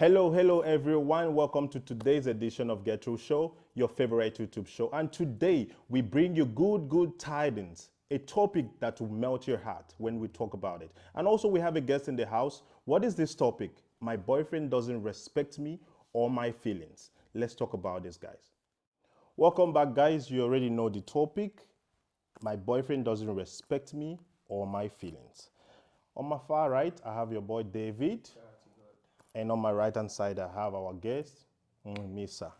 Hello everyone. Welcome to today's edition of Get Through Show, your favorite YouTube show. And today we bring you good tidings, a topic that will melt your heart when we talk about it. And also we have a guest in the house. What is this topic? My boyfriend doesn't respect me or my feelings. Let's talk about this, guys. Welcome back, guys. You already know the topic. My boyfriend doesn't respect me or my feelings. On my far right, I have your boy David. And on my right hand side, I have our guest, Misa.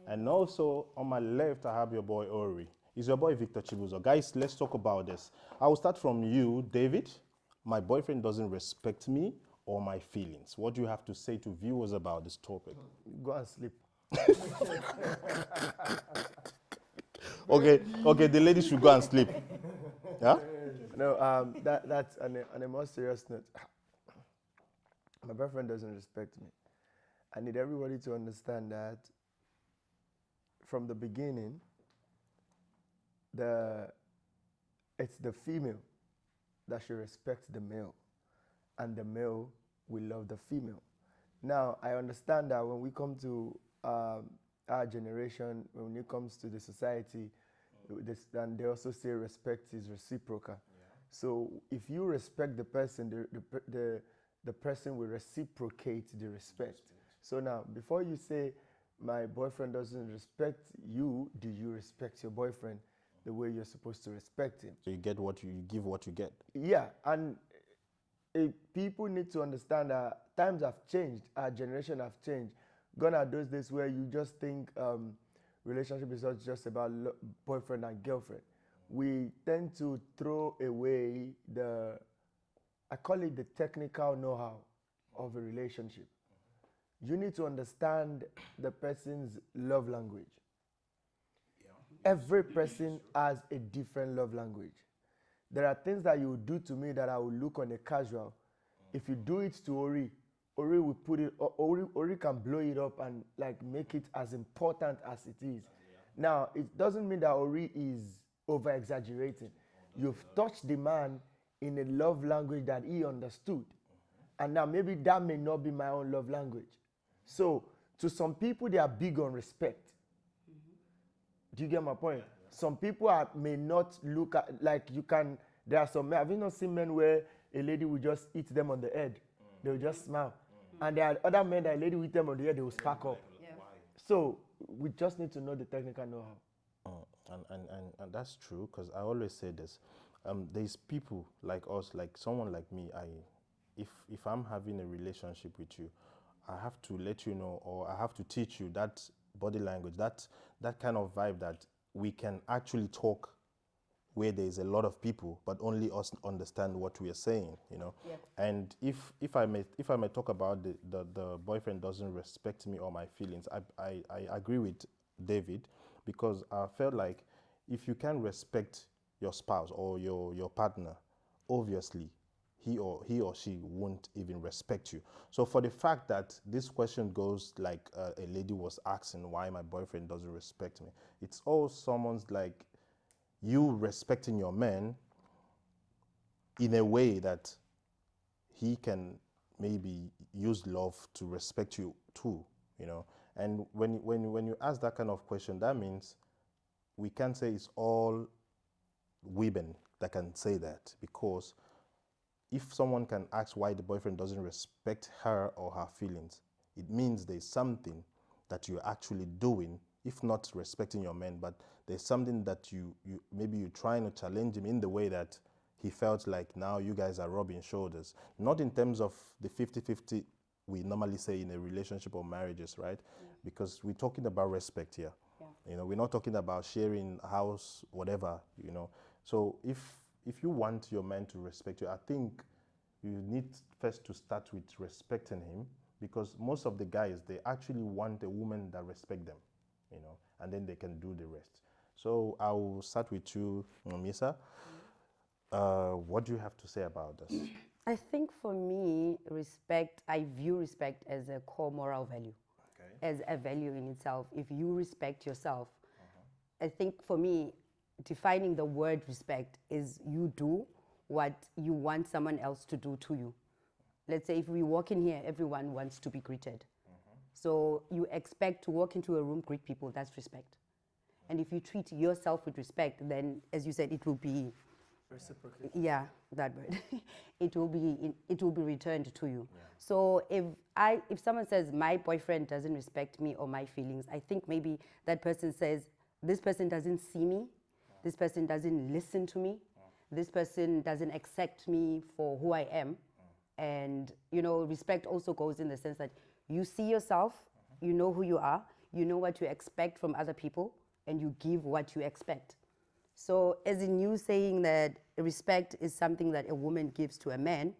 And also on my left, I have your boy Ori. It's your boy Victor Chibuzo. Guys, let's talk about this. I will start from you, David. My boyfriend doesn't respect me or my feelings. What do you have to say to viewers about this topic? Go and sleep. Okay, the lady should go and sleep. Yeah? No, that's on a more serious note. My boyfriend doesn't respect me. I need everybody to understand that from the beginning, it's the female that should respect the male, and the male will love the female. Now, I understand that when we come to our generation, when it comes to the society, and they also say respect is reciprocal. So if you respect the person, the person will reciprocate the respect. So now, before you say, my boyfriend doesn't respect you, do you respect your boyfriend the way you're supposed to respect him? So you get what you give what you get. Yeah, and people need to understand that times have changed, our generation have changed. Gone are those days where you just think relationship is not just about boyfriend and girlfriend. We tend to throw away I call it the technical know-how of a relationship. You need to understand the person's love language. Every person has a different love language. There are things that you will do to me that I will look on a casual. If you do it to Ori will put it, Ori can blow it up and like make it as important as it is. Now, it doesn't mean that Ori is over-exaggerating. You've touched the man in a love language that he understood. And now maybe that may not be my own love language. So to some people, they are big on respect. Do you get my point? Some people may not look at, like you can, there are some men, have you not seen men where a lady will just hit them on the head? They will just smile. And there are other men that a lady will hit them on the head, they will spark up. Yeah. So we just need to know the technical know-how. And that's true, because I always say this. There's people like us, like someone like me. If I'm having a relationship with you, I have to let you know, or I have to teach you that body language, that kind of vibe that we can actually talk where there's a lot of people, but only us understand what we are saying, you know. Yeah. And if I may talk about the boyfriend doesn't respect me or my feelings, I agree with David, because I felt like if you can respect your spouse or your partner, obviously he or she won't even respect you. So for the fact that this question goes like a lady was asking why my boyfriend doesn't respect me, it's all someone's like you respecting your man in a way that he can maybe use love to respect you too, you know. And when you ask that kind of question, that means we can't say it's all women that can say that, because if someone can ask why the boyfriend doesn't respect her or her feelings, it means there's something that you're actually doing, if not respecting your man, but there's something that you maybe you're trying to challenge him in the way that he felt like now you guys are rubbing shoulders. Not in terms of the 50-50 we normally say in a relationship or marriages, right? Because we're talking about respect here. You know, we're not talking about sharing a house, whatever, you know. So if you want your man to respect you, I think you need first to start with respecting him, because most of the guys, they actually want a woman that respect them, you know, and then they can do the rest. So I will start with you, Misa. What do you have to say about this? I think for me, I view respect as a core moral value, as a value in itself. If you respect yourself, I think for me, defining the word respect is you do what you want someone else to do to you. Let's say if we walk in here, everyone wants to be greeted. So you expect to walk into a room, greet people, that's respect. And if you treat yourself with respect, then, as you said, it will be Reciprocate. yeah, that word. It will be returned to you. Yeah. So if someone says my boyfriend doesn't respect me or my feelings, I think maybe that person says this person doesn't see me, this person doesn't listen to me, this person doesn't accept me for who I am. And respect also goes in the sense that you see yourself, you know who you are, you know what you expect from other people, and you give what you expect. So as in you saying that respect is something that a woman gives to a man,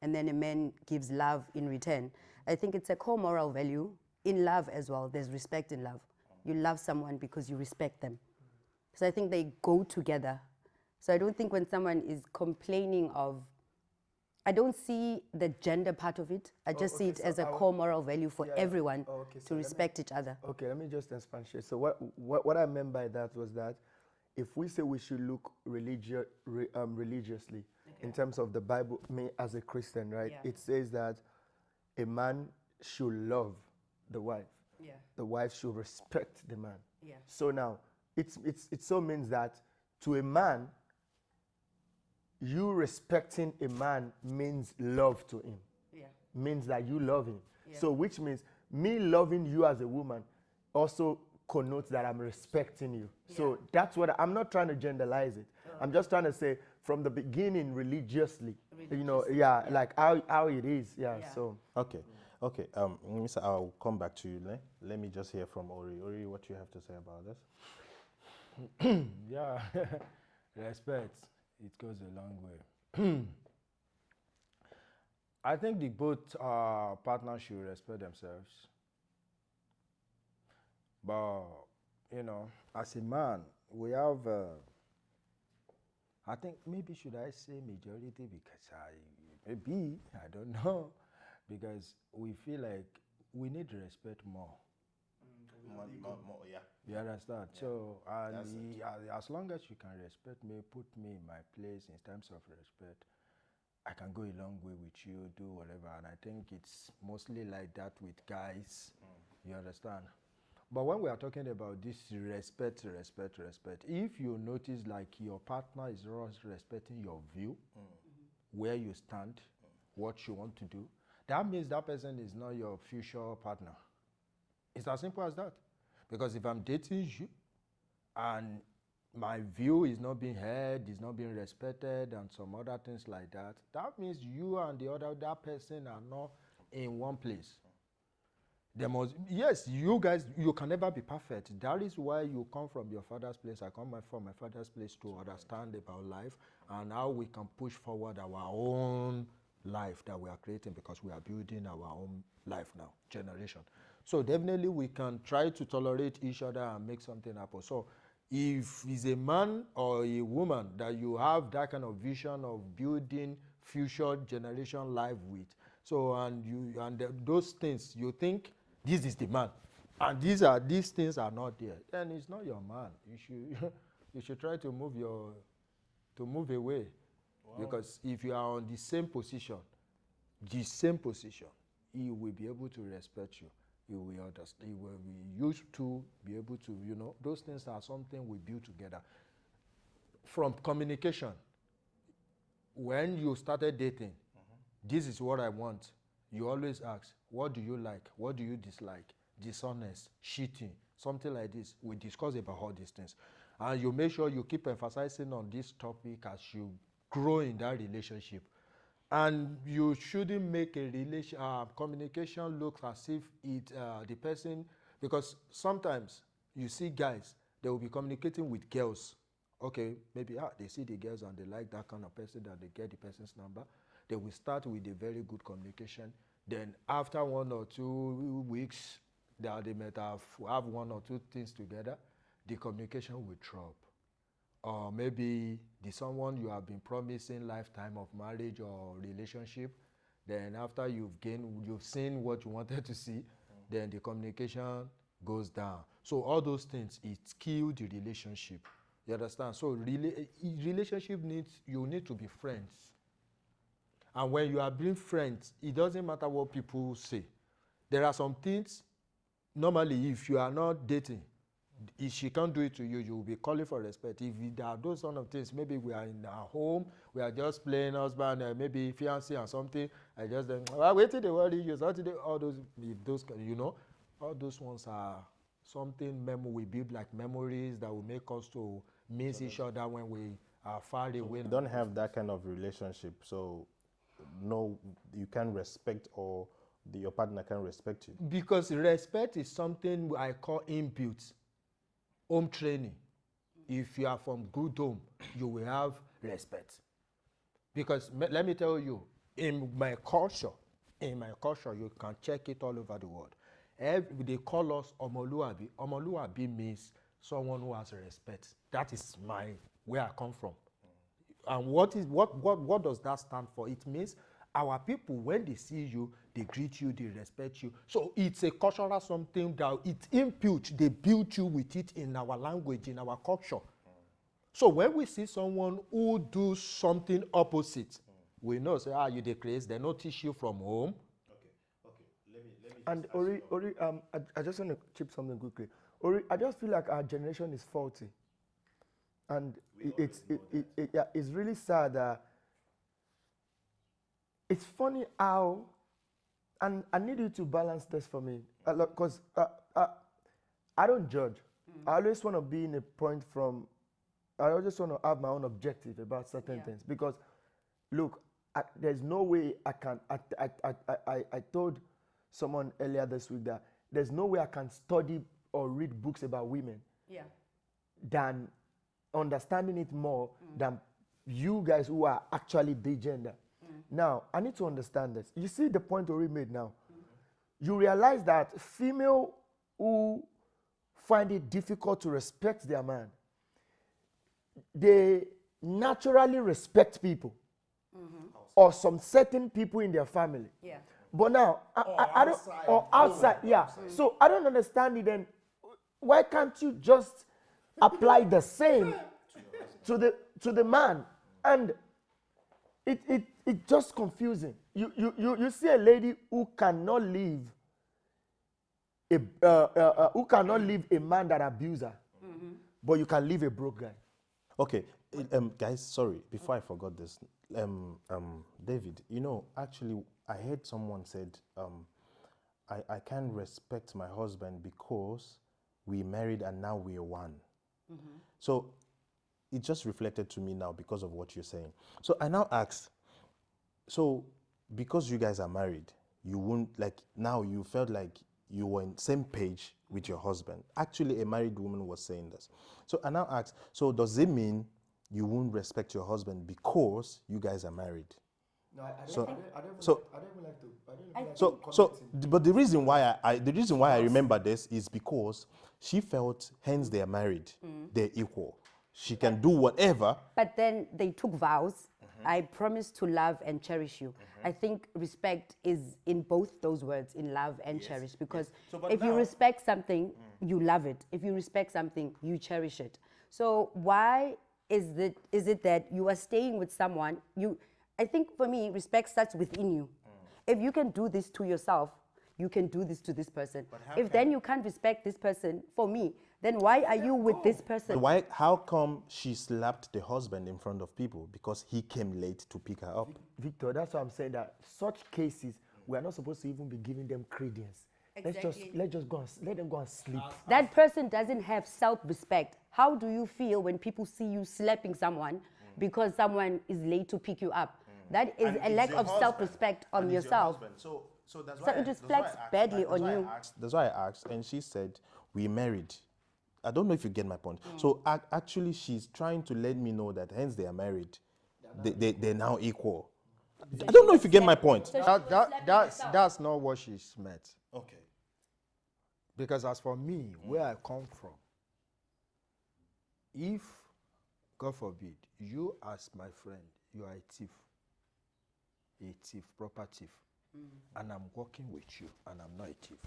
and then a man gives love in return, I think it's a core moral value in love as well. There's respect in love. You love someone because you respect them. So I think they go together. So I don't think when someone is complaining of, I don't see the gender part of it. I just see it as a core moral value for everyone to respect each other. Okay, let me just expatiate. So what I meant by that was that if we say we should look religiously in terms of the Bible, me as a Christian, right? Yeah. It says that a man should love the wife. Yeah. The wife should respect the man. Yeah. So now, it so means that to a man, you respecting a man means love to him. Yeah. Means that you love him. Yeah. So which means me loving you as a woman also connotes that I'm respecting you. So that's what I'm not trying to generalize it. I'm just trying to say from the beginning religiously. Like how it is. Yeah. So Okay. Okay. Mr. I'll come back to you. Let me just hear from Ori. Ori, what you have to say about this? Yeah, respect, it goes a long way. I think the both partners should respect themselves. But, as a man, we have, I think maybe should I say majority because I don't know, because we feel like we need to respect more. Yeah. You understand? Yeah. So, That's it. as long as you can respect me, put me in my place in terms of respect, I can go a long way with you, do whatever. And I think it's mostly like that with guys. You understand? But when we are talking about this respect, if you notice like your partner is not respecting your view, where you stand, what you want to do, that means that person is not your future partner. It's as simple as that. Because if I'm dating you and my view is not being heard, is not being respected, and some other things like that, that means you and that person are not in one place. Yes, you guys, you can never be perfect. That is why you come from your father's place. I come from my father's place to understand about life and how we can push forward our own life that we are creating, because we are building our own life now, generation. So definitely we can try to tolerate each other and make something happen. So if it's a man or a woman that you have that kind of vision of building future generation life with, so those things you think this is the man, and these things are not there, then it's not your man. You should try to move away. Wow. Because if you are on the same position, he will be able to respect you. You will understand. You will be used to be able to, those things are something we build together. From communication, when you started dating, this is what I want. You always ask, what do you like? What do you dislike? Dishonest, cheating, something like this. We discuss about all these things. And you make sure you keep emphasizing on this topic as you grow in that relationship. And you shouldn't make a communication look as if the person, because sometimes you see guys, they will be communicating with girls. Okay, maybe they see the girls and they like that kind of person, that they get the person's number. They will start with a very good communication. Then after 1 or 2 weeks that they might have 1 or 2 things together, the communication will drop. Or maybe someone you have been promising lifetime of marriage or relationship, then after you've seen what you wanted to see, then the communication goes down. So all those things, it kills the relationship. You understand? So relationship you need to be friends. And when you are being friends, it doesn't matter what people say. There are some things normally, if you are not dating, if she can't do it to you, you will be calling for respect. If there are those sort of things, maybe we are in our home, we are just playing husband, maybe fiancé or something. I just wait till the world you Saturday. All those, if those, you know, all those ones are something we build like memories that will make us to miss each other when we are far away. You don't have that kind of relationship, so no, you can't respect or your partner can respect you. Because respect is something I call inbuilt home training. If you are from good home, you will have respect. Because let me tell you, in my culture, you can check it all over the world. They call us Omoluabi. Omoluabi means someone who has respect. That is where I come from. And what does that stand for? It means our people, when they see you, they greet you, they respect you. So it's a cultural something that it imputes, they build you with it in our language, in our culture. So when we see someone who do something opposite, we know, say, you the crazy, they not teach you from home. And Ori, I just want to chip something quickly. Ori, I just feel like our generation is faulty. And it's really sad that it's funny how, and I need you to balance this for me, because I don't judge. I always want to be in a point from, I always want to have my own objective about certain things. Because, look, there's no way I can, I told someone earlier this week that there's no way I can study or read books about women than understanding it more than you guys who are actually the gender. Now, I need to understand this. You see the point Ori made now. You realize that female who find it difficult to respect their man, they naturally respect people or some certain people in their family. Yeah. But now, I don't, or outside, So I don't understand it then. Why can't you just apply the same to the man? And it's just confusing. You see a lady who cannot leave a man that abuses her, but you can leave a broke guy. Okay, guys, sorry, before I forgot this, David, you know, actually, I heard someone said, I can't respect my husband because we married and now we are one. So it just reflected to me now because of what you're saying. So I now ask, so because you guys are married, you won't, like, now you felt like you were on the same page with your husband. Actually, a married woman was saying this. So I now ask, so does it mean you won't respect your husband because you guys are married? No, I don't like to. But the reason why I remember this is because she felt, hence they are married, they're equal. She can do whatever. But then they took vows. I promise to love and cherish you. I think respect is in both those words, in love and cherish. Because if you respect something, you love it. If you respect something, you cherish it. So why is it that you are staying with someone? I think for me, respect starts within you. If you can do this to yourself, you can do this to this person. If then you can't respect this person, for me, then why are you with this person? How come she slapped the husband in front of people? Because he came late to pick her up. Victor, that's why I'm saying that such cases, we are not supposed to even be giving them credence. Exactly. Let them go and sleep. That person doesn't have self-respect. How do you feel when people see you slapping someone because someone is late to pick you up? That is a lack of self-respect on yourself. So that's So it reflects badly on you. That's why I asked, and she said, we married. I don't know if you get my point. So actually, she's trying to let me know that hence they are married. They're now equal. I don't know if you get my point. That's not what she's meant. Okay. Because as for me, where I come from, if, God forbid, you as my friend, you are a thief, proper thief, and I'm working with you, and I'm not a thief,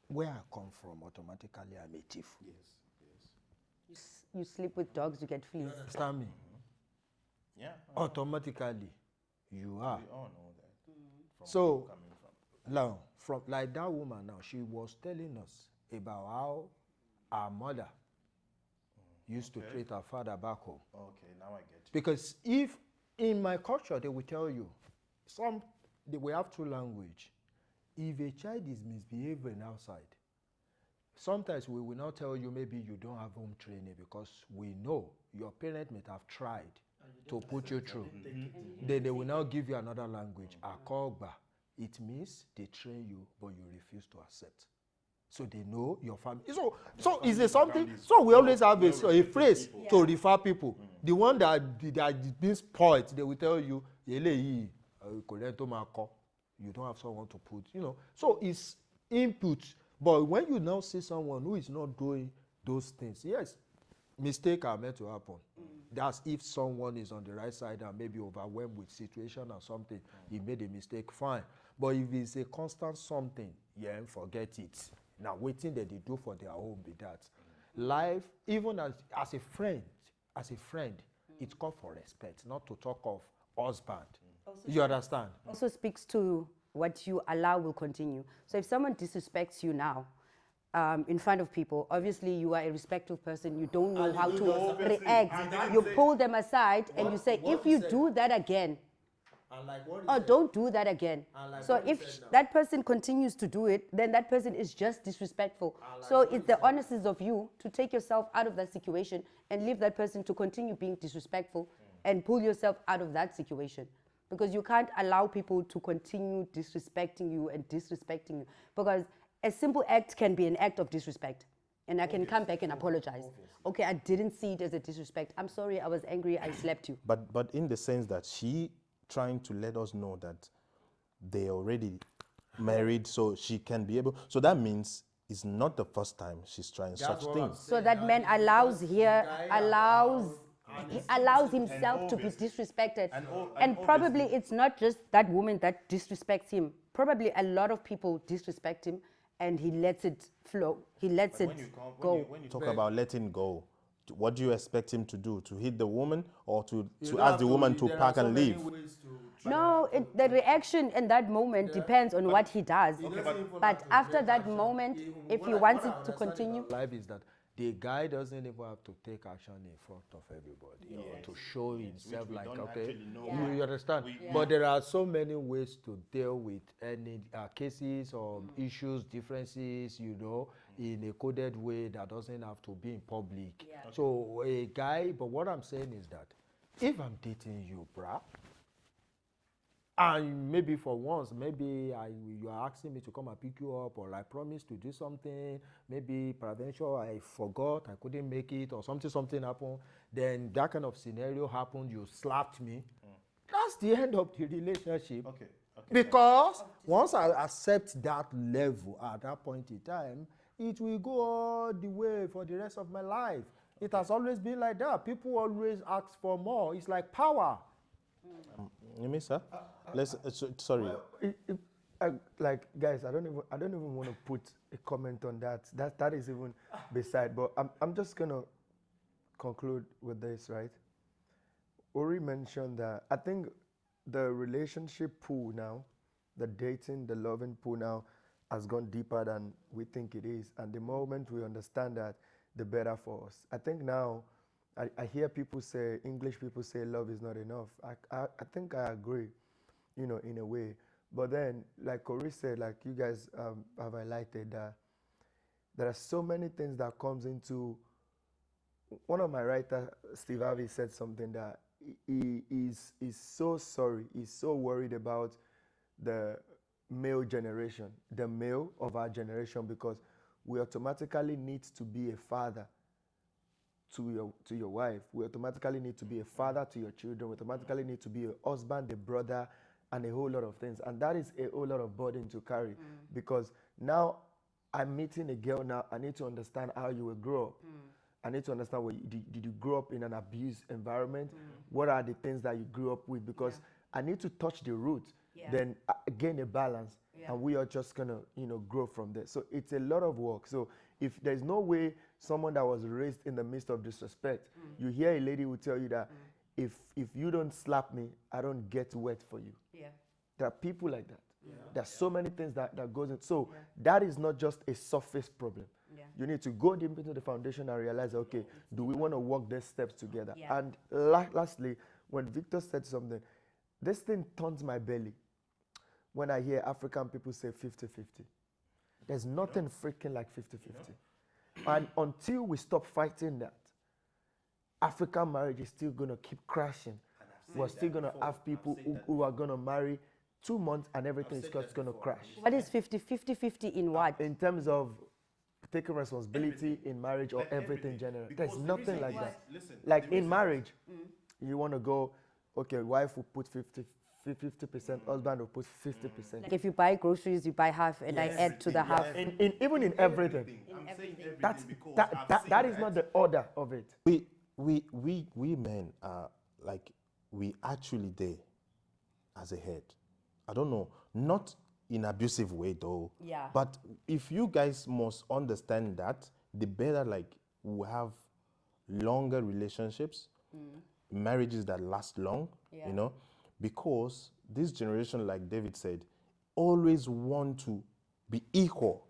where I come from, automatically I'm a thief. Yes. You sleep with dogs, you get fleas. Understand me? Yeah. Automatically, you are. We all know that. So, now, from like that woman now, she was telling us about how our mother used to treat her father back home. Okay, now I get you. Because if in my culture they will tell you, we have two language. If a child is misbehaving outside, sometimes we will not tell you maybe you don't have home training because we know your parent may have tried to put you through. Then they will now give you another language, Akogba. It means they train you, but you refuse to accept. So they know your family. So is there something? So we always have a phrase to refer people. The one that being spoiled, they will tell you, you don't have someone to put, So it's input. But when you now see someone who is not doing those things, yes, mistake are meant to happen. That's if someone is on the right side and maybe overwhelmed with situation or something, he made a mistake, fine. But if it's a constant something, forget it. Now, waiting that they do for their own be that. Life, even as a friend, it's called for respect, not to talk of husband. You understand? Also speaks to what you allow will continue. So if someone disrespects you now, in front of people, obviously you are a respectful person, you don't know how to react. You pull them aside and you say, if you do that again, or don't do that again. So if that person continues to do it, then that person is just disrespectful. So it's the honesty of you to take yourself out of that situation and leave that person to continue being disrespectful and pull yourself out of that situation. Because you can't allow people to continue disrespecting you and disrespecting you. Because a simple act can be an act of disrespect. And I can come back and apologize. Okay, I didn't see it as a disrespect. I'm sorry, I was angry, I slapped you. But in the sense that she trying to let us know that they already married, so she can be able. So that means it's not the first time she's trying such things. So that man allows himself to be disrespected. And probably it's not just that woman that disrespects him. Probably a lot of people disrespect him and he lets it flow. He lets it go. When you talk about letting go, what do you expect him to do? To hit the woman or to ask the woman to pack and leave? No, the reaction in that moment depends on what he does. But after that moment, if he wants it to continue. Life is that the guy doesn't even have to take action in front of everybody or to show himself like, okay, you understand? But there are so many ways to deal with any cases or issues, differences, in a coded way that doesn't have to be in public. So a guy, but what I'm saying is that if I'm dating you, bruh, and maybe for once, maybe you are asking me to come and pick you up, or I promised to do something, maybe peradventure I forgot, I couldn't make it, or something happened, then that kind of scenario happened, you slapped me. That's the end of the relationship. Okay. Because once I accept that level at that point in time, it will go all the way for the rest of my life. It has always been like that. People always ask for more. It's like power. You mean, sir? Sorry. Like, guys, I don't even want to put a comment on that. That is even beside. But I'm just gonna conclude with this, right? Ori mentioned that I think the relationship pool now, the dating, the loving pool now, has gone deeper than we think it is. And the moment we understand that, the better for us. I think now, I hear people say, English people say love is not enough. I think I agree, in a way. But then, like Corey said, like you guys have highlighted, that there are so many things that comes into. One of my writers, Steve Harvey, said something that he is so sorry, he's so worried about the male generation, the male of our generation, because we automatically need to be a father to your wife. We automatically need to be a father to your children. We automatically need to be a husband, a brother, and a whole lot of things. And that is a whole lot of burden to carry, because now I'm meeting a girl now. I need to understand how you will grow up. I need to understand did you grow up in an abused environment? What are the things that you grew up with? Because I need to touch the root, then gain a balance, and we are just gonna grow from there. So it's a lot of work. So if there's no way someone that was raised in the midst of disrespect, you hear a lady who tell you that if you don't slap me, I don't get wet for you. There are people like that. There's so many things that goes in. So that is not just a surface problem. Yeah. You need to go deep into the foundation and realize, okay, do we want to walk these steps together? Yeah. And lastly, when Victor said something, this thing turns my belly when I hear African people say 50-50. There's nothing freaking like 50-50. And until we stop fighting that, African marriage is still going to keep crashing. We're still going to have people who are going to marry 2 months and everything is just going to crash. What is 50-50 in what? In terms of taking responsibility in marriage or everything general. There's nothing like that. Like in marriage, you want to go, okay, wife will put 50%, husband will put 50%. Like if you buy groceries, you buy half, and I add to the half. Even in everything. That is not the order of it. We men are like, we actually there as a head. I don't know, not in abusive way though. Yeah. But if you guys must understand that, the better like we have longer relationships, marriages that last long, Yeah. you know, because this generation, like David said, always want to be equal.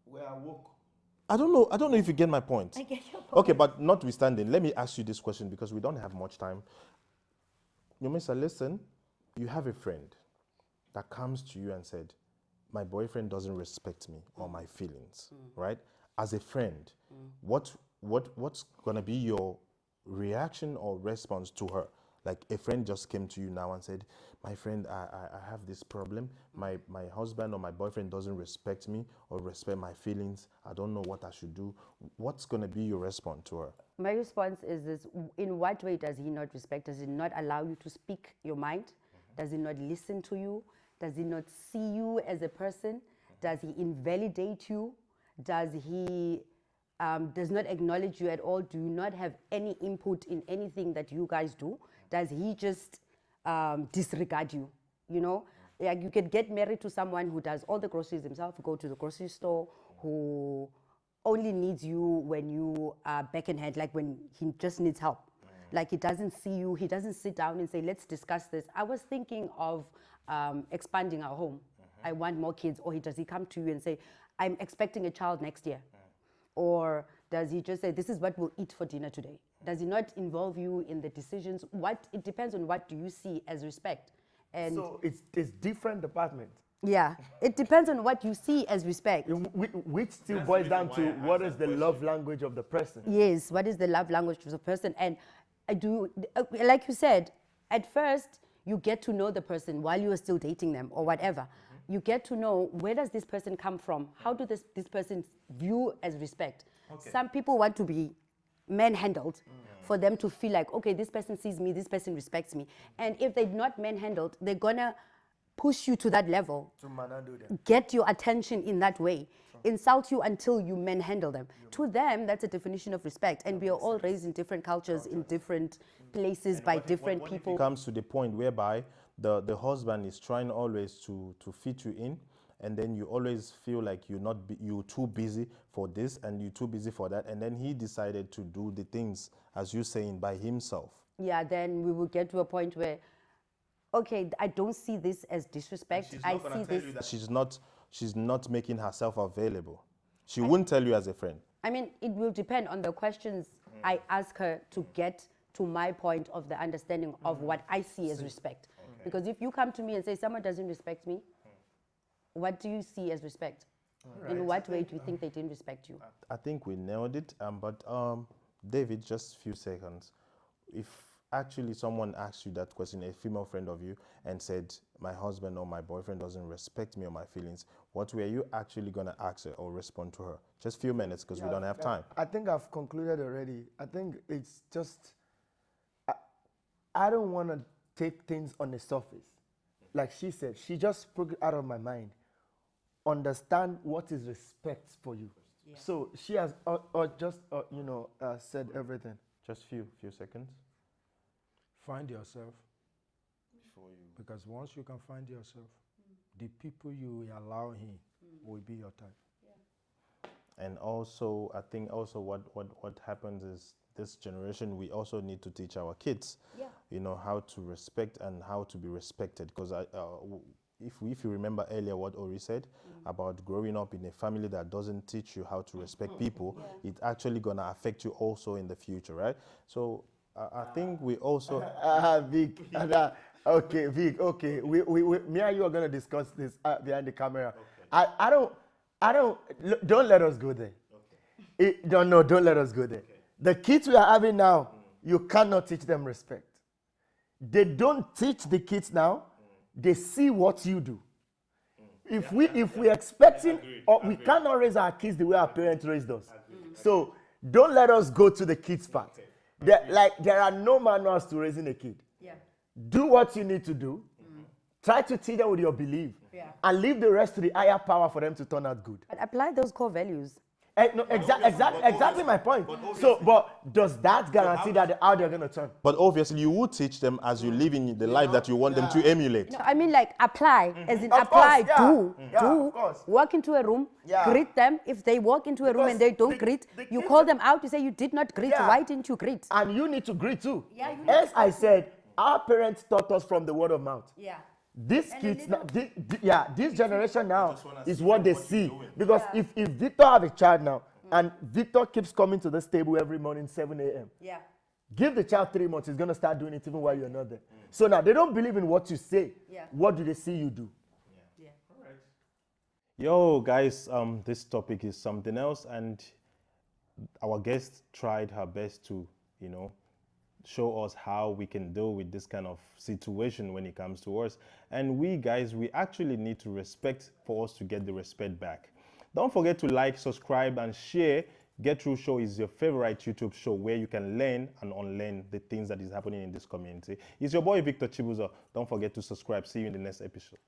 We are woke. I don't know if you get my point. I get your point. Okay, but notwithstanding, let me ask you this question because we don't have much time. Yomisa, listen, you have a friend that comes to you and said, my boyfriend doesn't respect me or my feelings, right? As a friend, what's gonna be your reaction or response to her? Like a friend just came to you now and said, my friend, I have this problem. My husband or my boyfriend doesn't respect me or respect my feelings. I don't know what I should do. What's gonna be your response to her? My response is this: in what way does he not respect? Does he not allow you to speak your mind? Does he not listen to you? Does he not see you as a person? Does he invalidate you? Does he does not acknowledge you at all? Do you not have any input in anything that you guys do? Does he just disregard you? You know, like you could get married to someone who does all the groceries himself, go to the grocery store, who only needs you when you are back in hand, like when he just needs help. Like he doesn't see you, he doesn't sit down and say, let's discuss this. I was thinking of expanding our home. I want more kids. Or does he come to you and say, I'm expecting a child next year? Or does he just say, this is what we'll eat for dinner today? Does he not involve you in the decisions? It depends on what do you see as respect. And So it's different departments. yeah, it depends on what you see as respect. Which still boils down to what is the love language of the person. Yes, what is the love language of the person? And I do, like you said, at first you get to know the person while you are still dating them or whatever. You get to know, where does this person come from? How do this person view as respect? Some people want to be manhandled for them to feel like, okay, this person sees me, this person respects me. And if they're not manhandled, they're gonna push you to that level, To manhandle them. get your attention in that way, insult you until you manhandle them. To them, that's a definition of respect. And we are all raised in different cultures, in different places, by different people. It comes to the point whereby the husband is trying always to fit you in, and then you always feel like you're too busy for this and you're too busy for that, and then he decided to do the things, as you're saying, by himself. Yeah, then we will get to a point where, okay, I don't see this as disrespect. I see this. She's not making herself available. She wouldn't tell you as a friend. I mean, it will depend on the questions I ask her to get to my point of the understanding of what I see as respect. Because if you come to me and say someone doesn't respect me, what do you see as respect? In what way do you think they didn't respect you? I think we nailed it. But David, just a few seconds. If actually someone asked you that question, a female friend of you, and said, my husband or my boyfriend doesn't respect me or my feelings, what were you actually going to ask her or respond to her? Just a few minutes because we don't have time. I think I've concluded already. I think it's just, I don't want to take things on the surface. Like she said, she just spoke it out of my mind. Understand what is respect for you. So she has said everything. Just few seconds. Find yourself. Because once you can find yourself, the people you allow in will be your type. And also, I think also what happens is this generation, we also need to teach our kids, Yeah. how to respect and how to be respected. Because if you remember earlier what Ori said about growing up in a family that doesn't teach you how to respect people, it's actually gonna affect you also in the future, right? So I think we also Vic. Okay, Vic. Okay, me and you are gonna discuss this behind the camera. Okay. Don't let us go there. Okay. Don't let us go there. Okay. The kids we are having now, you cannot teach them respect. They don't teach the kids now. They see what you do. If we expecting, or we cannot raise our kids the way our parents raised us. So don't let us go to the kids part. There are no manuals to raising a kid. Yeah. Do what you need to do. Try to teach them with your belief. Yeah. And leave the rest to the higher power for them to turn out good. But apply those core values. No, exactly my point. But does that guarantee that how they're going to turn? But obviously, you would teach them as you live in the life that you want them to emulate. No, I mean, like, apply, as in Of apply, course, yeah. do, Of course. walk into a room, Yeah. greet them. If they walk into a room Because and they don't greet, the you kids call them out, you say you did not greet, Yeah. why didn't you greet? And you need to greet too. Yeah, you need As I said, our parents taught us from the word of mouth. Yeah. These And kids, they now, this generation now is what they see. Because if Victor have a child now, and Victor keeps coming to this table every morning, 7 a.m., Yeah. give the child 3 months, he's going to start doing it even while you're not there. So now they don't believe in what you say. Yeah. What do they see you do? Yeah. Yo, guys, this topic is something else, and our guest tried her best to, show us how we can deal with this kind of situation when it comes to us. And we guys, we actually need to respect for us to get the respect back. Don't forget to like, subscribe, and share. Get Through Show is your favorite YouTube show where you can learn and unlearn the things that is happening in this community. It's your boy Victor Chibuzo. Don't forget to subscribe. See you in the next episode.